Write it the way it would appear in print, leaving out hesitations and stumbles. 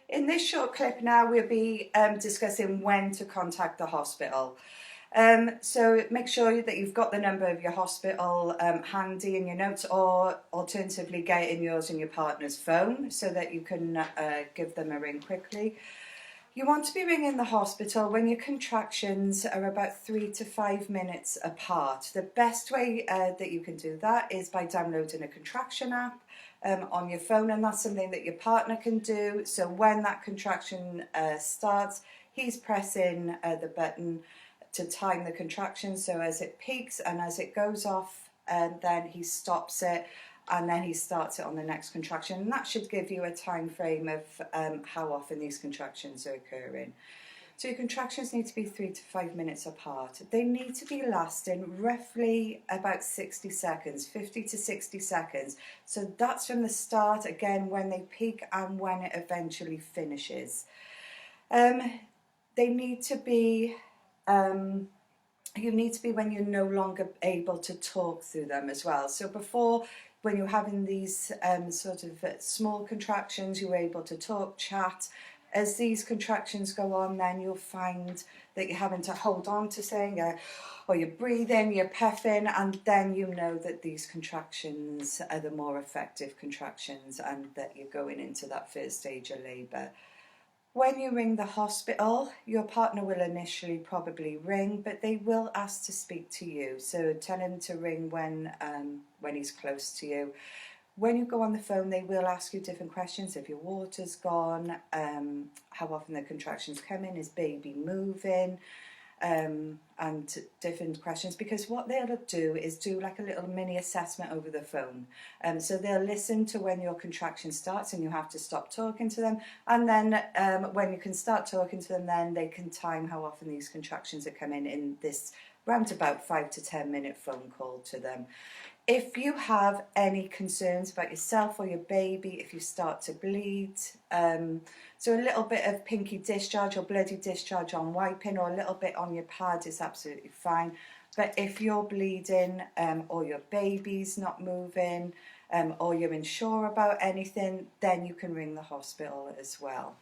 In this short clip now we'll be discussing when to contact the hospital. So make sure that you've got the number of your hospital handy in your notes, or alternatively get it in yours and your partner's phone so that you can give them a ring quickly. You want to be ringing the hospital when your contractions are about 3 to 5 minutes apart. The best way that you can do that is by downloading a contraction app on your phone, and that's something that your partner can do. So when that contraction starts, he's pressing the button to time the contraction, so as it peaks and as it goes off, then he stops it, and then he starts it on the next contraction, and that should give you a time frame of how often these contractions are occurring. So your contractions need to be 3 to 5 minutes apart. They need to be lasting roughly about 60 seconds, 50 to 60 seconds. So that's from the start, again, when they peak and when it eventually finishes. They need to be you need to be when you're no longer able to talk through them as well. So before, when you're having these sort of small contractions, you're able to talk, chat. As these contractions go on, then you'll find that you're having to hold on to saying, or you're breathing, you're puffing, and then you know that these contractions are the more effective contractions and that you're going into that first stage of labour. When you ring the hospital, your partner will initially probably ring, but they will ask to speak to you. So tell him to ring when he's close to you. When you go on the phone, they will ask you different questions. If your water's gone, how often the contractions come in, is baby moving, and different questions, because what they'll do is do like a little mini assessment over the phone. So they'll listen to when your contraction starts and you have to stop talking to them, and then when you can start talking to them, then they can time how often these contractions are coming in this round about 5 to 10 minute phone call to them. If you have any concerns about yourself or your baby, if you start to bleed, so a little bit of pinky discharge or bloody discharge on wiping, or a little bit on your pad is absolutely fine. But if you're bleeding, or your baby's not moving, or you're unsure about anything, then you can ring the hospital as well.